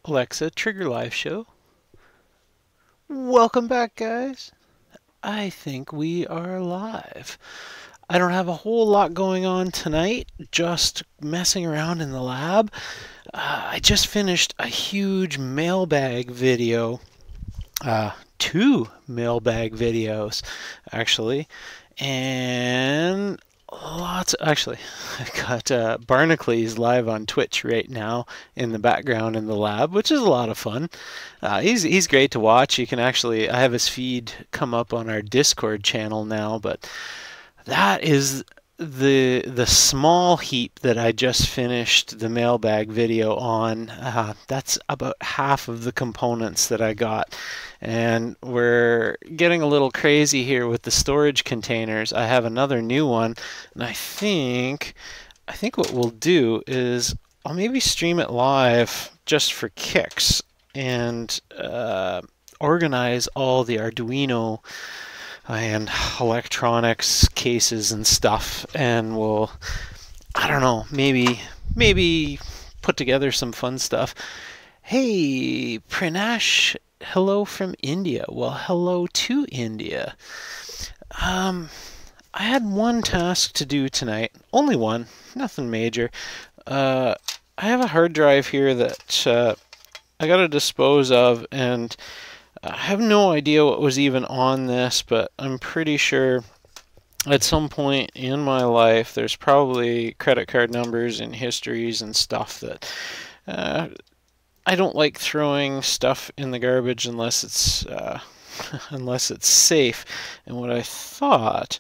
Alexa, trigger live show. Welcome back, guys. I think we are live. I don't have a whole lot going on tonight, just messing around in the lab. I just finished a huge mailbag video. Two mailbag videos, actually. And actually, I got Barnacles live on Twitch right now in the background in the lab, which is a lot of fun. He's great to watch. You can actually, I have his feed come up on our Discord channel now, but that is the small heap that I just finished the mailbag video on. That's about half of the components that I got, and we're getting a little crazy here with the storage containers. I have another new one, and I think what we'll do is I'll maybe stream it live just for kicks and organize all the Arduino and electronics cases and stuff, and we'll, I don't know, maybe put together some fun stuff. Hey, Pranash, hello from India. Well, hello to India. I had one task to do tonight, only one, nothing major. I have a hard drive here that I got to dispose of, and I have no idea what was even on this, but I'm pretty sure at some point in my life there's probably credit card numbers and histories and stuff that I don't like throwing stuff in the garbage unless it's unless it's safe. And what I thought,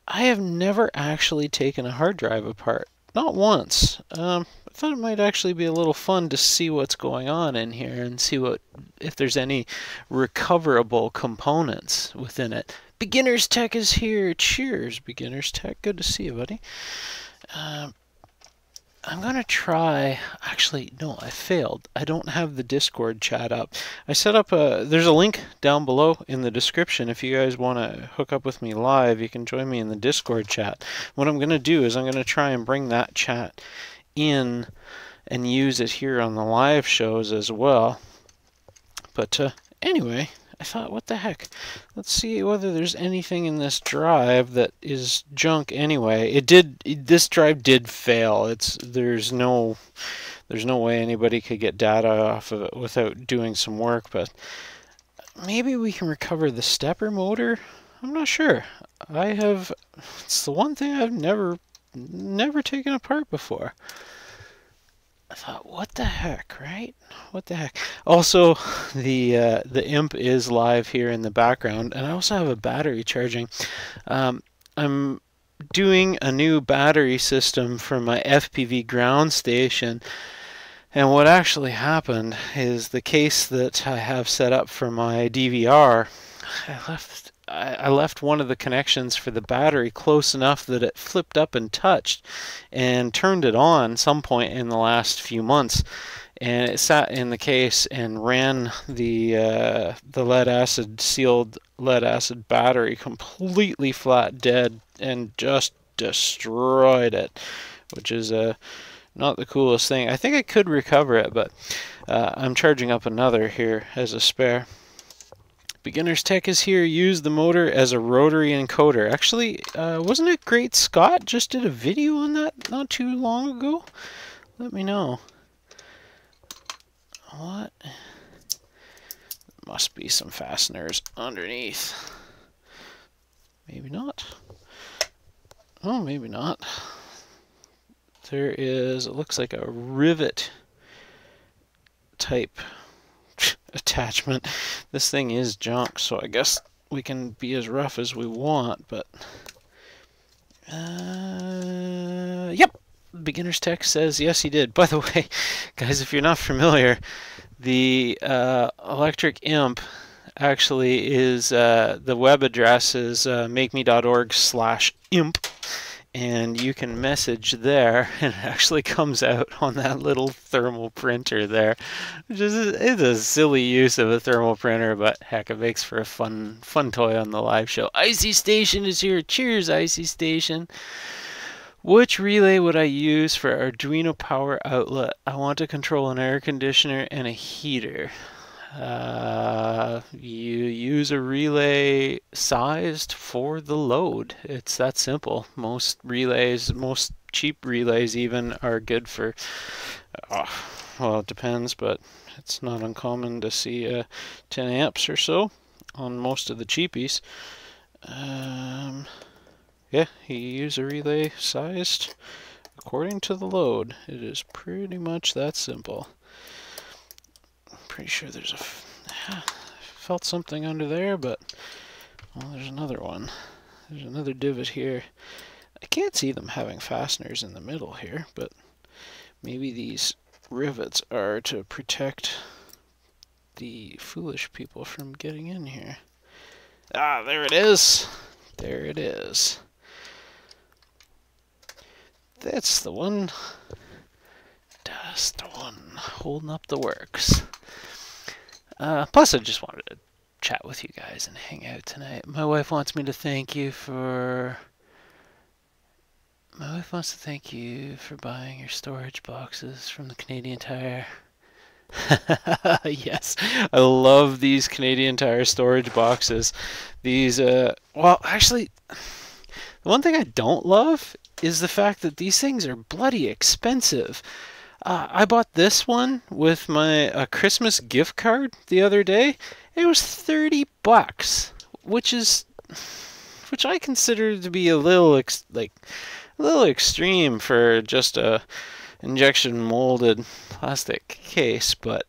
I have never actually taken a hard drive apart. Not once. I thought it might actually be a little fun to see what's going on in here and see if there's any recoverable components within it. Beginner's Tech is here. Cheers, Beginner's Tech. Good to see you, buddy. I'm going to try... Actually, no, I failed. I don't have the Discord chat up. I set up there's a link down below in the description. If you guys want to hook up with me live, you can join me in the Discord chat. What I'm going to do is I'm going to try and bring that chat in and use it here on the live shows as well. But anyway, I thought, what the heck? Let's see whether there's anything in this drive that is junk anyway. This drive did fail. There's no way anybody could get data off of it without doing some work, but maybe we can recover the stepper motor. I'm not sure. It's the one thing I've never taken apart before. I thought, what the heck, right? What the heck? Also, the imp is live here in the background, and I also have a battery charging. I'm doing a new battery system for my FPV ground station, and what actually happened is the case that I have set up for my DVR, I left one of the connections for the battery close enough that it flipped up and touched and turned it on some point in the last few months, and it sat in the case and ran the sealed lead acid battery completely flat dead and just destroyed it, which is not the coolest thing. I think I could recover it, but I'm charging up another here as a spare. Beginner's Tech is here. Use the motor as a rotary encoder. Actually, wasn't it Great Scott just did a video on that not too long ago? Let me know. What? Must be some fasteners underneath. Maybe not. Oh, maybe not. There is, it looks like a rivet type attachment. This thing is junk, so I guess we can be as rough as we want, but yep, Beginner's Tech says yes, he did. By the way, guys, if you're not familiar, the electric imp actually is the web address is makeme.org/imp, and you can message there, and it actually comes out on that little thermal printer there, which is a silly use of a thermal printer, but heck, it makes for a fun toy on the live show. Icy Station is here. Cheers, Icy Station. Which relay would I use for Arduino power outlet? I want to control an air conditioner and a heater. You use a relay sized for the load. It's that simple. Most relays, most cheap relays even, are good for, well, it depends, but it's not uncommon to see 10 amps or so on most of the cheapies. Yeah, you use a relay sized according to the load. It is pretty much that simple. I'm pretty sure there's I felt something under there, but well, there's another one. There's another divot here. I can't see them having fasteners in the middle here, but maybe these rivets are to protect the foolish people from getting in here. Ah, there it is. There it is. That's the one. That's the one holding up the works. Plus, I just wanted to chat with you guys and hang out tonight. My wife wants me to thank you for... My wife wants to thank you for buying your storage boxes from the Canadian Tire. Yes, I love these Canadian Tire storage boxes. These, well, actually, the one thing I don't love is the fact that these things are bloody expensive. I bought this one with my Christmas gift card the other day. It was $30, which I consider to be a little extreme for just a injection molded plastic case, but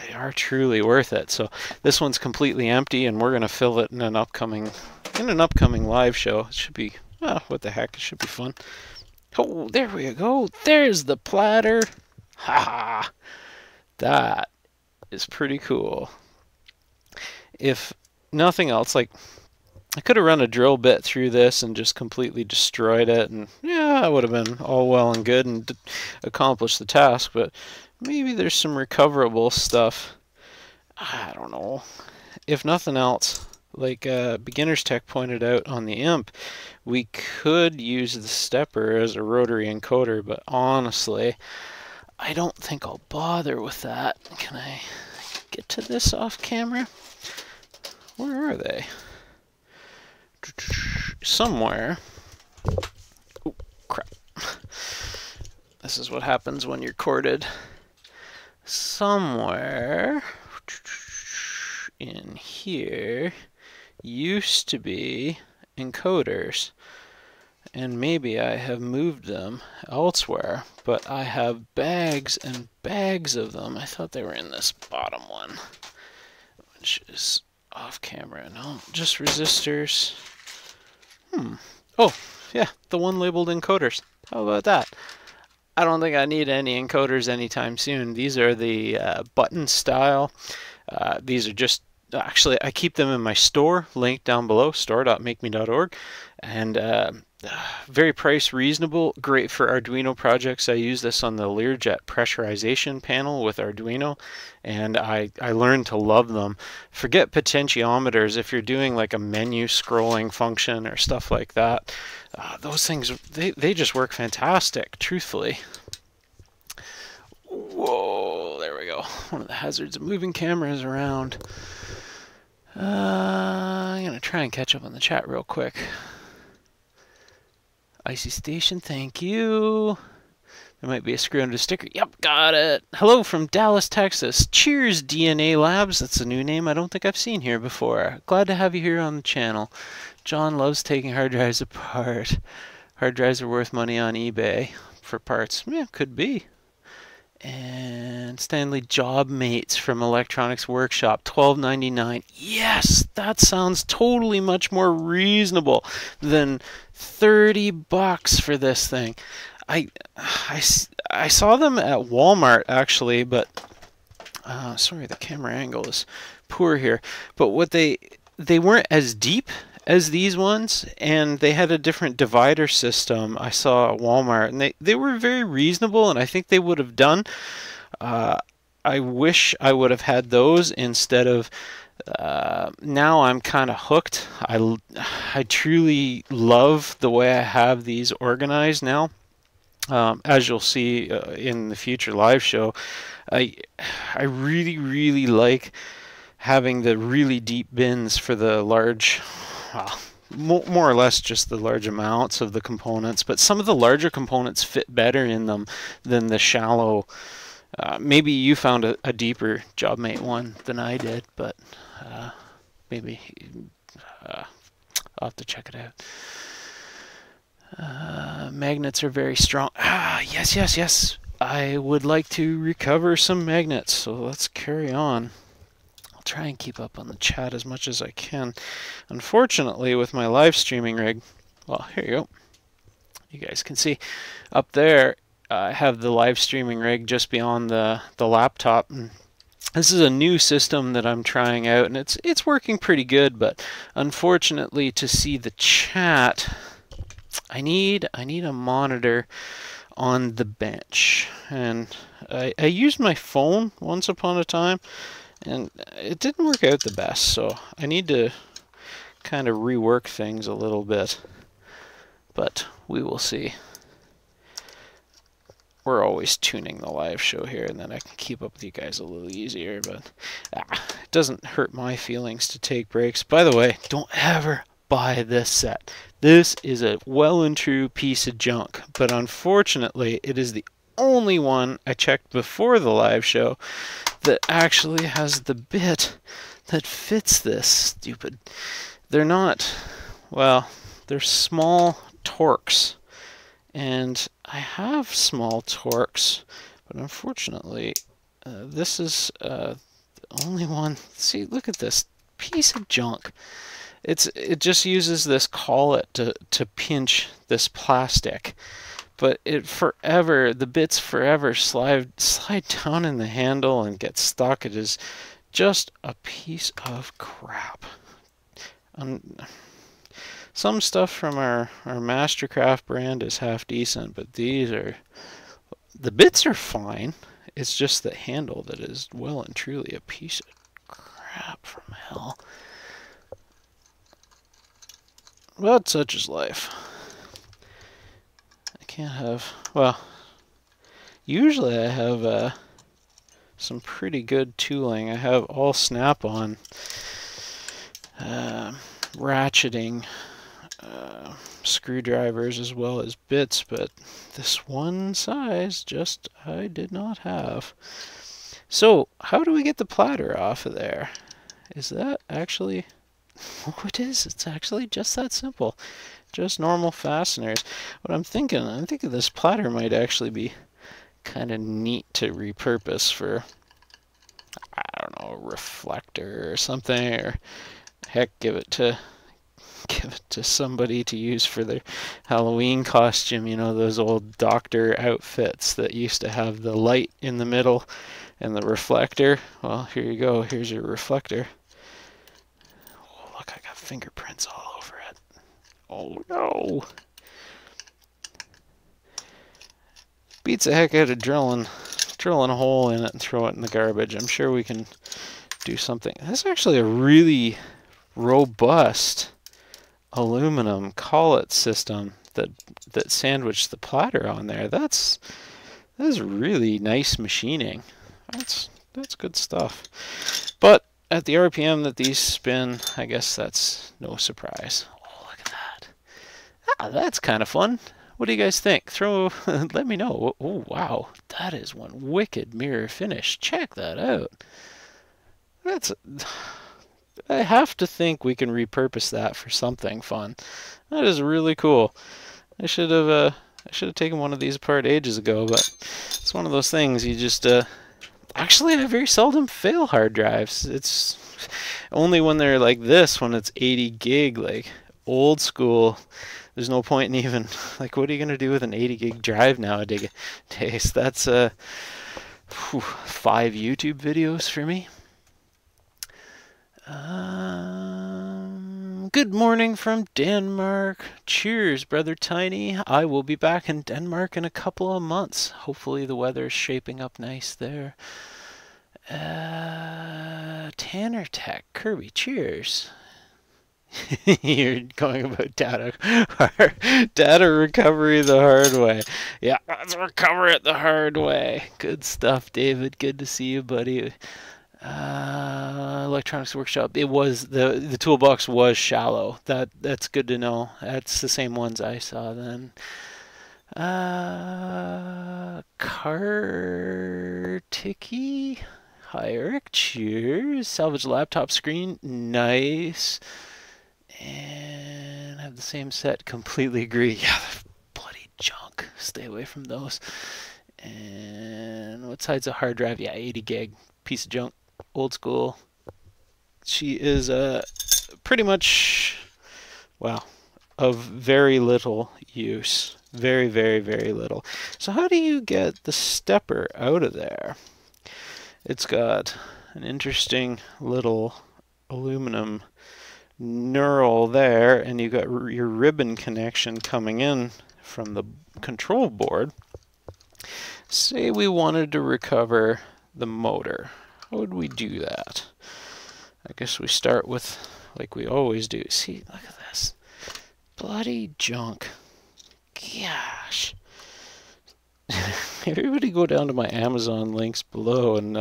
they are truly worth it. So this one's completely empty, and we're gonna fill it in an upcoming live show. It should be, what the heck? It should be fun. Oh, there we go. There's the platter. Ha! That is pretty cool. If nothing else, like, I could have run a drill bit through this and just completely destroyed it, and yeah, that would have been all well and good and accomplished the task, but maybe there's some recoverable stuff. I don't know. If nothing else, like Beginner's Tech pointed out on the imp, we could use the stepper as a rotary encoder, but honestly, I don't think I'll bother with that. Can I get to this off camera? Where are they? Somewhere. Oh, crap. This is what happens when you're corded. Somewhere in here used to be encoders, and maybe I have moved them elsewhere, but I have bags and bags of them. I thought they were in this bottom one, which is off camera. No, just resistors. Oh, yeah, the one labeled encoders. How about that? I don't think I need any encoders anytime soon. These are the button style. These are just, actually, I keep them in my store, linked down below, store.makeme.org, and very price reasonable, great for Arduino projects. I use this on the Learjet pressurization panel with Arduino, and I learned to love them. Forget potentiometers. If you're doing like a menu scrolling function or stuff like that, those things, they just work fantastic, truthfully. Whoa, there we go. One of the hazards of moving cameras around. I'm going to try and catch up on the chat real quick. Icy Station, thank you. There might be a screw under sticker. Yep, got it. Hello from Dallas, Texas. Cheers, DNA Labs. That's a new name I don't think I've seen here before. Glad to have you here on the channel. John loves taking hard drives apart. Hard drives are worth money on eBay for parts. Yeah, could be. And Stanley Job Mates from Electronics Workshop, $12.99. Yes, that sounds totally much more reasonable than $30 for this thing. I saw them at Walmart actually, but sorry, the camera angle is poor here. But what they weren't as deep as these ones, and they had a different divider system I saw at Walmart, and they were very reasonable, and I think they would have done. I wish I would have had those instead of Now I'm kind of hooked. I truly love the way I have these organized now. As you'll see in the future live show, I I really like having the really deep bins for the large, well, more or less just the large amounts of the components, but some of the larger components fit better in them than the shallow. Maybe you found a deeper JobMate one than I did, but maybe I'll have to check it out. Magnets are very strong. Yes. I would like to recover some magnets, so let's carry on. I'll try and keep up on the chat as much as I can. Unfortunately, with my live streaming rig, well, here you go. You guys can see up there, I have the live streaming rig just beyond the laptop. And this is a new system that I'm trying out, and it's working pretty good, but unfortunately to see the chat, I need a monitor on the bench. And I used my phone once upon a time, and it didn't work out the best, so I need to kind of rework things a little bit. But we will see. We're always tuning the live show here, and then I can keep up with you guys a little easier, but it doesn't hurt my feelings to take breaks. By the way, don't ever buy this set. This is a well and true piece of junk, but unfortunately it is the only one I checked before the live show that actually has the bit that fits this stupid. They're not, well, they're small Torx, and I have small Torx, but unfortunately this is the only one. See, look at this piece of junk. It just uses this collet to pinch this plastic, but the bits forever slide down in the handle and get stuck. It is just a piece of crap. Some stuff from our Mastercraft brand is half decent, but the bits are fine. It's just the handle that is well and truly a piece of crap from hell. But such is life. I can't have, well, usually I have some pretty good tooling. I have all snap-on ratcheting screwdrivers as well as bits, but this one size just I did not have. So how do we get the platter off of there? Is that actually... Oh, it is. It's actually just that simple. Just normal fasteners. What I'm thinking this platter might actually be kind of neat to repurpose for, I don't know, a reflector or something, or heck, give it to somebody to use for their Halloween costume. You know, those old doctor outfits that used to have the light in the middle and the reflector. Well, here you go. Here's your reflector. Look, I got fingerprints all over it. Oh no. Beats the heck out of drilling a hole in it and throw it in the garbage. I'm sure we can do something. That's actually a really robust aluminum collet system that sandwiched the platter on there. That's really nice machining. That's good stuff. But at the RPM that these spin, I guess that's no surprise. Oh, look at that. That's kind of fun. What do you guys think? Let me know. Oh, wow. That is one wicked mirror finish. Check that out. I have to think we can repurpose that for something fun. That is really cool. I should have taken one of these apart ages ago, but it's one of those things you just actually, I very seldom fail hard drives. It's only when they're like this, when it's 80 gig, like old school. There's no point in even, like, what are you going to do with an 80 gig drive nowadays? That's 5 YouTube videos for me. Good morning from Denmark. Cheers, brother Tiny. I will be back in Denmark in a couple of months. Hopefully the weather is shaping up nice there. Tanner Tech, Kirby, cheers. You're going about data recovery the hard way. Yeah, let's recover it the hard way. Good stuff, David. Good to see you, buddy. Electronics Workshop. It was the toolbox was shallow. That's good to know. That's the same ones I saw then. Kartiki. Hi, Eric. Cheers. Salvage laptop screen. Nice. And have the same set. Completely agree. Yeah, bloody junk. Stay away from those. And what side's a hard drive? Yeah, 80 gig. Piece of junk. Old school. She is pretty much, well, of very little use. Very, very, very little. So how do you get the stepper out of there? It's got an interesting little aluminum knurl there, and you got your ribbon connection coming in from the control board. Say we wanted to recover the motor. How would we do that? I guess we start with, like we always do. See, look at this. Bloody junk. Gosh. Everybody go down to my Amazon links below and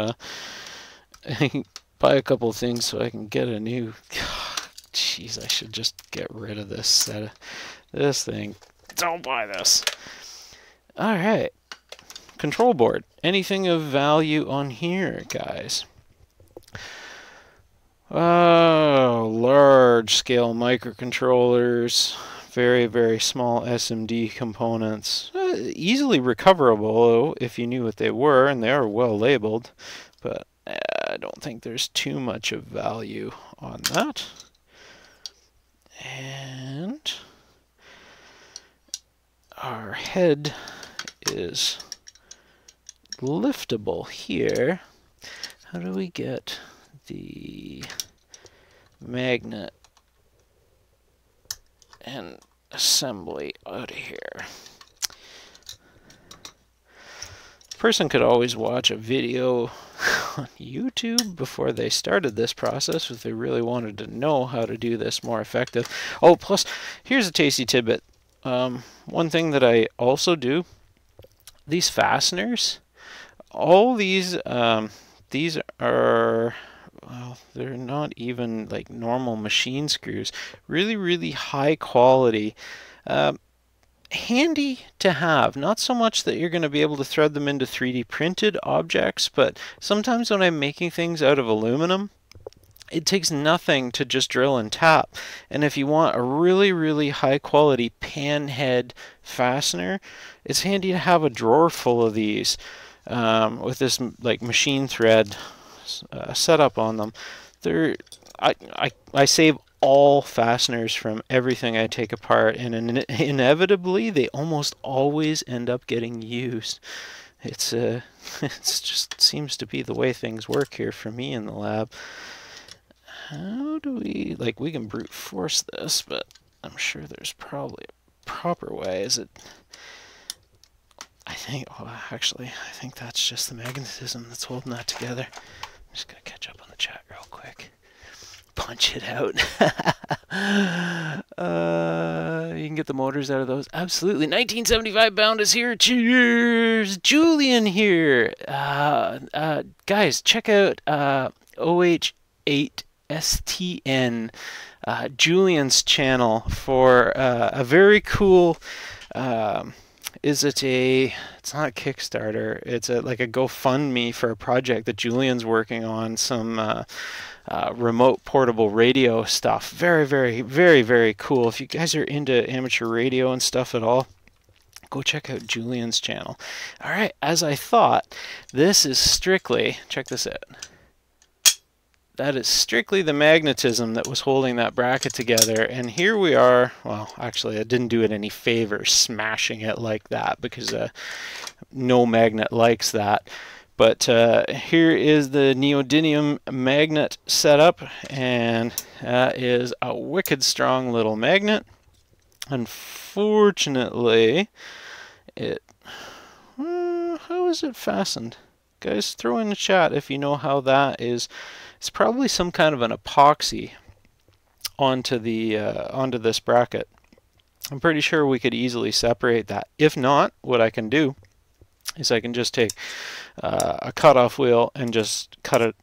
buy a couple of things so I can get a new... Jeez, I should just get rid of this set of this thing. Don't buy this. Alright. Control board. Anything of value on here, guys? Oh, large scale microcontrollers. Very, very small SMD components. Easily recoverable if you knew what they were, and they are well labeled. But I don't think there's too much of value on that. And our head is liftable here. How do we get the magnet and assembly out of here? A person could always watch a video on YouTube before they started this process if they really wanted to know how to do this more effective. Oh, plus, here's a tasty tidbit. One thing that I also do, these fasteners, all these are, well, they're not even like normal machine screws. Really, really high quality. Handy to have. Not so much that you're going to be able to thread them into 3D printed objects, but sometimes when I'm making things out of aluminum, it takes nothing to just drill and tap. And if you want a really, really high quality pan head fastener, it's handy to have a drawer full of these with this like machine thread setup on them. I save all fasteners from everything I take apart, and inevitably they almost always end up getting used. It's just seems to be the way things work here for me in the lab. How do we, like, we can brute force this, but I'm sure there's probably a proper way. Is it? I think, oh, actually, I think that's just the magnetism that's holding that together. I'm just gonna catch up on the chat real quick. Punch it out. You can get the motors out of those. Absolutely. 1975 Bound is here. Cheers. Julian here. Guys, check out OH8STN, Julian's channel for a very cool... it's not a Kickstarter, it's like a GoFundMe for a project that Julian's working on, some remote portable radio stuff. Very, very, very, very cool. If you guys are into amateur radio and stuff at all, go check out Julian's channel. Alright, as I thought, this is strictly, check this out. That is strictly the magnetism that was holding that bracket together, and here we are. Well, actually, I didn't do it any favor smashing it like that, because no magnet likes that. But here is the neodymium magnet setup, and that is a wicked strong little magnet. Unfortunately, how is it fastened? Guys, throw in the chat if you know how that is. It's probably some kind of an epoxy onto the onto this bracket. I'm pretty sure we could easily separate that. If not, what I can do is I can just take a cutoff wheel and just cut it,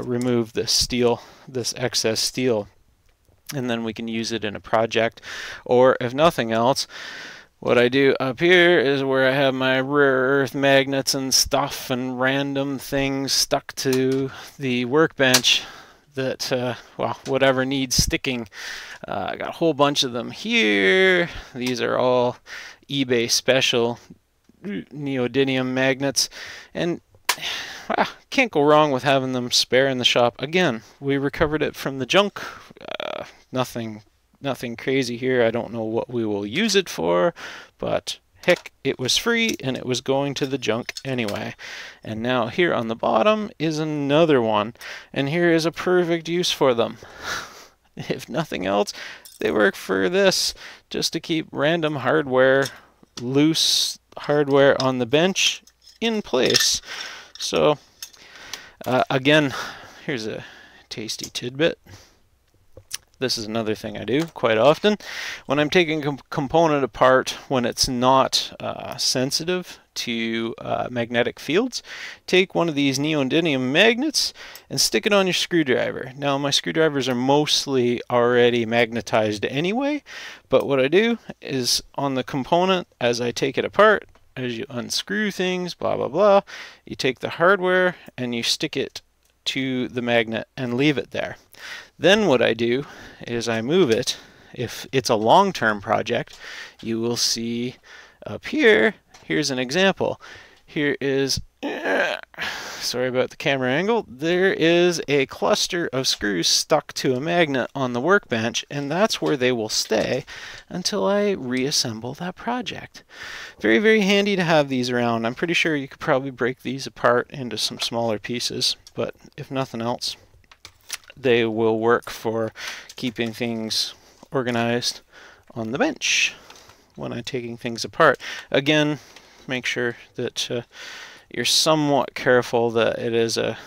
remove this steel, this excess steel, and then we can use it in a project. Or if nothing else, what I do up here is where I have my rare earth magnets and stuff and random things stuck to the workbench that, well, whatever needs sticking. I got a whole bunch of them here. These are all eBay special neodymium magnets, and can't go wrong with having them spare in the shop. Again, we recovered it from the junk. Nothing crazy here. I don't know what we will use it for, but heck, it was free and it was going to the junk anyway. And now here on the bottom is another one, and here is a perfect use for them. If nothing else, they work for this, just to keep random hardware, loose hardware on the bench in place. So again, here's a tasty tidbit. This is another thing I do quite often. When I'm taking a component apart, when it's not sensitive to magnetic fields, take one of these neodymium magnets and stick it on your screwdriver. Now, my screwdrivers are mostly already magnetized anyway, but what I do is on the component, as I take it apart, as you unscrew things, blah, blah, blah, you take the hardware and you stick it to the magnet and leave it there. Then what I do is I move it. If it's a long-term project, you will see up here, here's an example. Here is, sorry about the camera angle, there is a cluster of screws stuck to a magnet on the workbench, and that's where they will stay until I reassemble that project. Very, very handy to have these around. I'm pretty sure you could probably break these apart into some smaller pieces, but if nothing else, they will work for keeping things organized on the bench when I'm taking things apart. Again, make sure that you're somewhat careful that it is a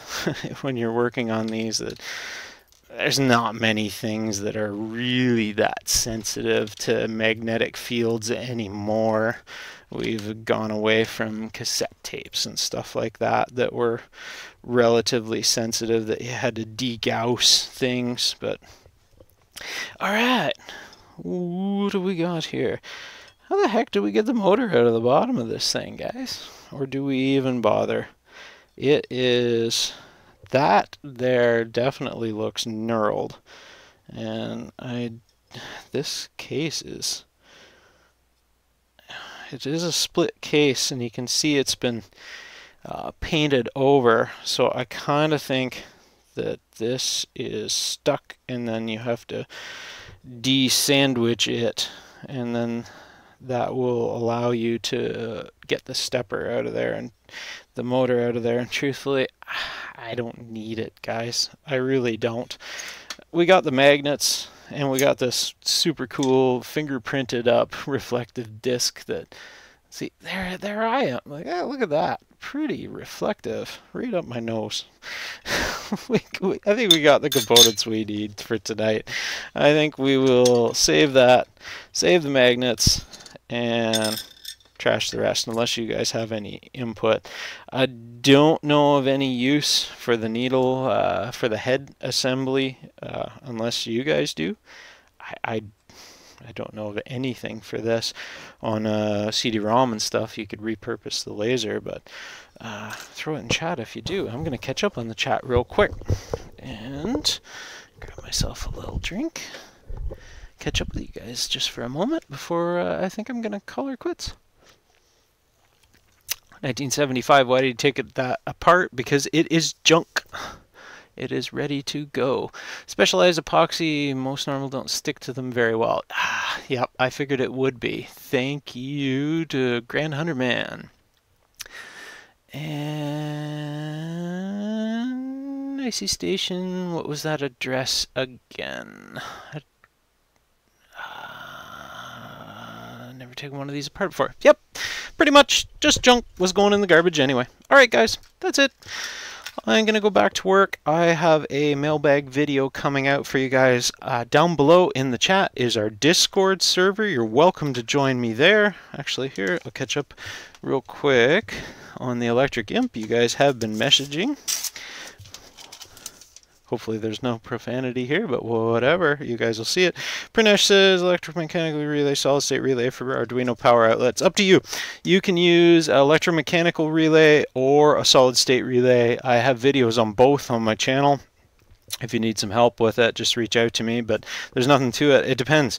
when you're working on these, that there's not many things that are really that sensitive to magnetic fields anymore. We've gone away from cassette tapes and stuff like that that were relatively sensitive, that you had to degauss things. But alright, what do we got here? How the heck do we get the motor out of the bottom of this thing, guys? Or do we even bother? It is, that there definitely looks knurled. And this case is, it is a split case, and you can see it's been painted over. So I kind of think that this is stuck, and then you have to de-sandwich it, and then that will allow you to get the stepper out of there and the motor out of there. And truthfully, I don't need it, guys. I really don't. We got the magnets, and we got this super cool fingerprinted up reflective disc that, see, there I am. Like, yeah, look at that. Pretty reflective. Right up my nose. I think we got the components we need for tonight. I think we will save that, save the magnets, and trash the rest, unless you guys have any input. I don't know of any use for the needle, for the head assembly, unless you guys do. I don't know of anything for this. On CD-ROM and stuff, you could repurpose the laser, but throw it in chat if you do. I'm going to catch up on the chat real quick and grab myself a little drink. Catch up with you guys just for a moment before I think I'm going to call her quits. 1975, why did you take it that apart? Because it is junk. It is ready to go. Specialized epoxy, most normal don't stick to them very well. Yep, I figured it would be. Thank you to Grand Hunter Man. And Icy Station, what was that address again? Never taken one of these apart before. Yep, pretty much just junk was going in the garbage anyway. Alright guys, that's it. I'm going to go back to work. I have a mailbag video coming out for you guys. Down below in the chat is our Discord server. You're welcome to join me there. Actually, here, I'll catch up real quick on the Electric Imp. You guys have been messaging. Hopefully there's no profanity here, but whatever. You guys will see it. Pranesh says, electromechanical relay, solid state relay for Arduino power outlets. Up to you. You can use electromechanical relay or a solid state relay. I have videos on both on my channel. If you need some help with it, just reach out to me, but there's nothing to it. It depends.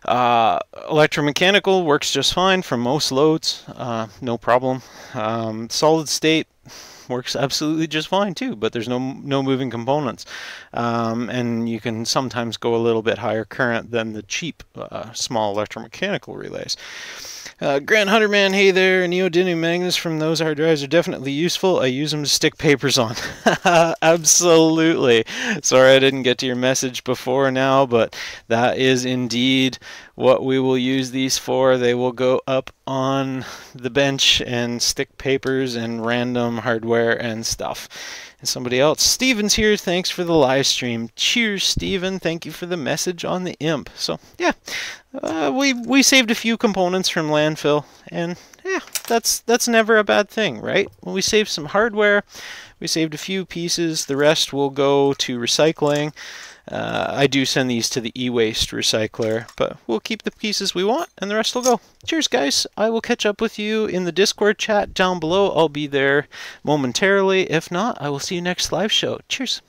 Electromechanical works just fine for most loads. No problem. Solid state works absolutely just fine too, but there's no moving components, and you can sometimes go a little bit higher current than the cheap small electromechanical relays. Grant Hunterman, hey there, neodymium magnets from those hard drives are definitely useful. I use them to stick papers on. Absolutely. Sorry I didn't get to your message before now, but that is indeed what we will use these for. They will go up on the bench and stick papers and random hardware and stuff. And somebody else, Steven's here, thanks for the live stream. Cheers, Steven, thank you for the message on the Imp. So yeah, we saved a few components from landfill, and yeah, that's never a bad thing, right? When we saved some hardware, we saved a few pieces, the rest will go to recycling. I do send these to the e-waste recycler, but we'll keep the pieces we want and the rest will go. Cheers guys, I will catch up with you in the Discord chat down below. I'll be there momentarily. If not, I will see you next live show. Cheers.